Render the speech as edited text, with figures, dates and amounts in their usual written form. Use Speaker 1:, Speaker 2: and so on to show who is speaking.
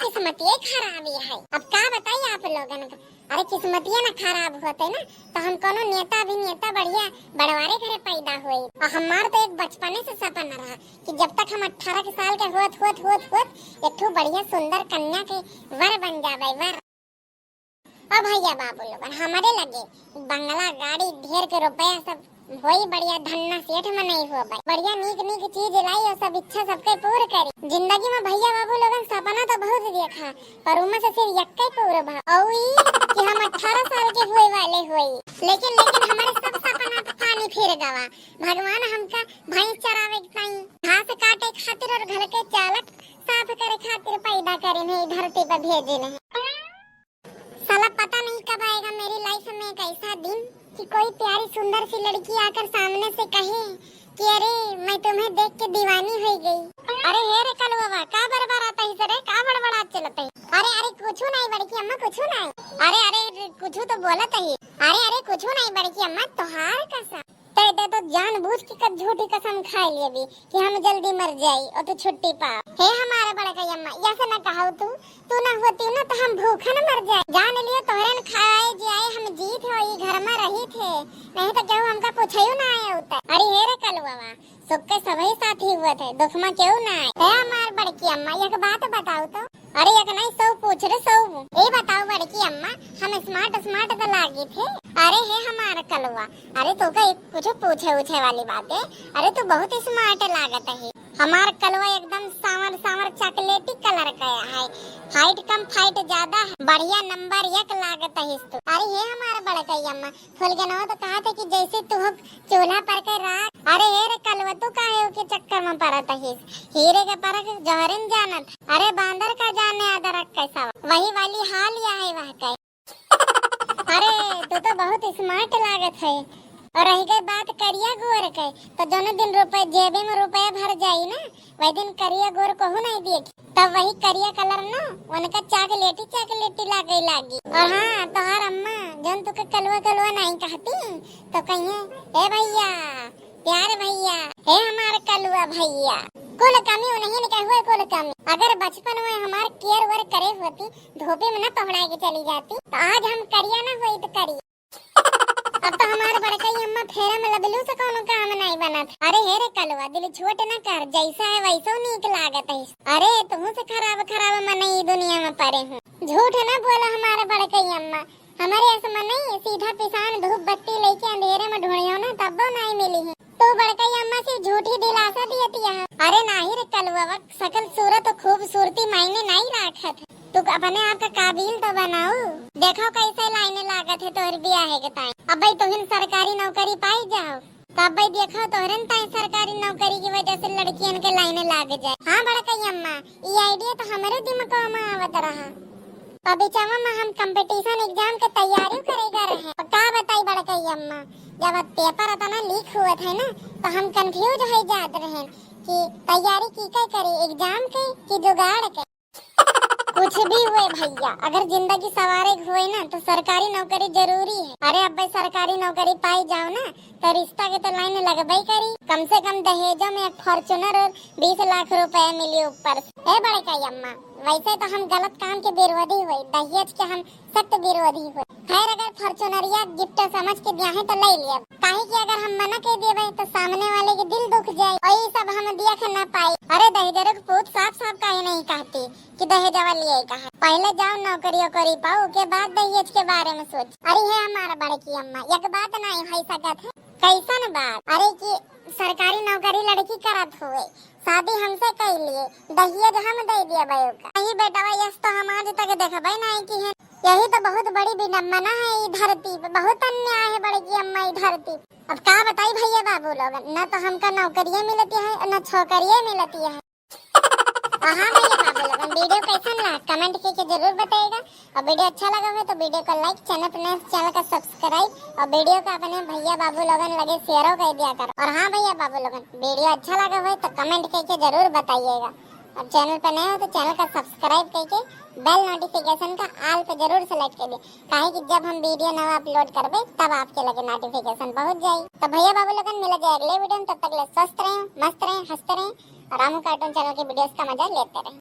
Speaker 1: किस्मतिये खराबी है। अब क्या बताइए आप लोगन को। अरे किस्मतिये ना खराब होते ना तो हम कोनो नेता अभिनेता बढ़िया बड़वारे घरे पैदा हुए। और हमार तो एक बचपने से सपना रहा कि जब तक हम 18 साल के होत एक ठो बढ़िया सुंदर कन्या के वर बन जावे वर। अब भैया बाबू लोगन हमारे लगे बंगला गाड़ी ढेर के रुपया सब वही बढ़िया धन्ना सेठ में नहीं हो भाई। बढ़िया नीक नीक चीज लाई और सब इच्छा सबके पूर्ण करी। जिंदगी में भैया बाबू लोगन सपना तो बहुत देखा पर उनमें से सिर्फ एक ही पूरा भा कि हम 18 साल के हुए वाले हुई। लेकिन हमारे सब सपना पे पानी फिर गवा। भगवान हमका भैंस चरावे ताई घास काटे खातिर और घर के चालक साफ करे खातिर पैदा करे नहीं धरती पर भेजे नहीं। साला पता नहीं कब आएगा मेरी लाइफ में एक ऐसा दिन कि कोई प्यारी सुंदर सी लड़की आकर सामने से कहे कि अरे मैं तुम्हें देख के दीवानी हो गई। अरे हे रे कलवा का बरबर आता है सरे का बड़बड़ा चलते है। अरे कुछ नहीं बड़की अम्मा कुछ नहीं। अरे कुछ तो बोलत है। अरे कुछ नहीं बड़की अम्मा तोहार कसम तो जानबूझ के झूठी कसम खा लिए भी कि हम जल्दी मर जाई और तू छुट्टी पा। हे हमारा बड़का अम्मा ऐसा ना कहो तू ना होती ना तो हम भूखा न मर जाए। जान लियो तोहरन खाए जाए हम जीत होई घर में रही थे नहीं तो क्यों हमका पूछियो ना आया होता। अरे हे रे कलवा सुख के सभी साथी हुए थे दुख में क्यों ना आए। हे हमार बड़की अम्मा एक बात बताओ तो। अरे एक नहीं सौ पूछ रहे सौ ये बताओ बड़की अम्मा हम स्मार्ट तो लागी थे। अरे हे हमारा कलवा अरे तो का कुछ पूछे वाली बात है। अरे तू बहुत स्मार्ट लागत है। हमारा कलवा एकदम सावर चॉकलेटी कलर का है। हाइट कम फाइट ज्यादा बढ़िया नंबर 1 लागत है तू। अरे ये हमारा बड़का अम्मा फुल के ना तो कहा था कि जैसे तू चूल्हा पर के राख। अरे हे रे कलवा तू काहे के चक्कर में पड़त है। हीरे के परख जौहरिन जानत। अरे बांदर का जाने अदरक कैसा वही वाली हाल या है वह का। अरे तू तो बहुत स्मार्ट लागत है। और रही गई बात करिया गोर के तो दोनों दिन रुपए जेबे में रुपया भर जाई ना वही दिन करिया गोर को नहीं देखी तब वही करिया कलर ना उनका चॉकलेटी लागी। और हाँ तोहार अम्मा जन तुके कलवा नहीं कहती तो कहिए ए भैया प्यार भैया हे हमारे कलवा भैया कुल कमी उन्हीं ने हुए कुल कमी। अगर बचपन में हमार केयर वर करे होती धोबे में न पकड़ा के चली जाती तो आज हम करिया ना हुई तो करिए। अब तो हमारे बड़का अम्मा फेरा में लबलू से कोनो काम नहीं बना था। अरे हे रे कलवा दिल छोट न कर जैसा है वैसा नीक लागत है। अरे तुम से खराब मन नहीं दुनिया में पड़े हूँ। झूठ न बोला हमारे बड़का अम्मा हमारे ऐसा मन नहीं सीधा पिसान धूप बत्ती लेके अंधेरे में ढूंढियो ना तब नहीं मिली है। तो बड़का अम्मा सिर्फ झूठी दिलासा देती है। अरे नहीं रे कलवा सकल सूरत खूबसूरती मायने नहीं रखत तू अपने आप का काबिल तो बनाओ। देखो कैसे लाइने लागत है तोहर बियाह है के ताई। अब भाई तुहिन सरकारी नौकरी पाई जाओ तब भाई देखो तोहरन ताई सरकारी नौकरी की वजह से लड़कियन के लाइने लाग जाए। हाँ बड़का अम्मा ये आइडिया तो हमारे दिमाग में आवत रहा। अभी चावा में हम कंपटीशन एग्जाम के तैयारी करेगा रहे। क्या बताई बड़का अम्मा जब पेपर अतना लीक हुआ था ना तो हम कंफ्यूज हो जाते रहे कि तैयारी की करे एग्जाम के कि जुगाड़ के। कुछ भी हुए भैया अगर जिंदगी सवारे हुए ना तो सरकारी नौकरी जरूरी है। अरे अब भाई सरकारी नौकरी पाई जाओ ना तो रिश्ता के तो लाइन लगवाई करी। कम से कम दहेजों में एक फॉर्चूनर और 20 लाख रुपए मिली ऊपर। हे बड़का अम्मा वैसे तो हम गलत काम के विरोधी हुए दहेज के हम सख्त विरोधी हुए। खैर अगर फॉर्चूनरिया गिफ्ट समझ के दिया है तो ले लिया काहे कि अगर हम मना कर देवे तो सामने वाले के दिल दुख जाए और ये सब हम दिया के ना पाई। अरे दहेजर को पूछ साफ काहे नहीं कहती कि दहेज वाली कहा। पहले जाओ नौकरी पाओ के बाद दहेज के बारे में सोच। अरे है हमारा बड़की अम्मा एक बात नहीं है सकत है कैसा न बात। अरे कि सरकारी नौकरी लड़की करत हुए शादी हमसे कर लिए दहेज हम दे दिया भयो का। नहीं बेटा यस तो हम आज तक देखबे नहीं की है। यही तो बहुत बड़ी विडम्बना है इस धरती पे बहुत अन्याय है बड़की अम्मा इस धरती। अब क्या बताई भैया बाबू लोग न तो हमका नौकरियां मिलती है न छोकरियां मिलती है। हाँ भैया बाबू लोग वीडियो कैसा लगा कमेंट करके जरूर बताइएगा। और वीडियो अच्छा लगा हो तो वीडियो को लाइक चैनल का सब्सक्राइब और वीडियो को अपने भैया बाबू लोगन लगे शेयर कर दिया करो। और हाँ भैया बाबू लोगन वीडियो अच्छा लगा हो तो कमेंट करके जरूर बताइएगा। और चैनल पर नए हो तो चैनल का सब्सक्राइब करके बेल नोटिफिकेशन का ऑल पे जरूर सेलेक्ट कर दे काहे कि जब हम वीडियो नवा अपलोड करबे तब आपके लगे नोटिफिकेशन पहुंच जाए। तो भैया बाबू लोगन मिल जाए अगले वीडियो में। तब तक ले स्वस्थ रहें मस्त रहें हंसते रहें और रामू कार्टून चैनल के वीडियोस का मजा लेते रहें।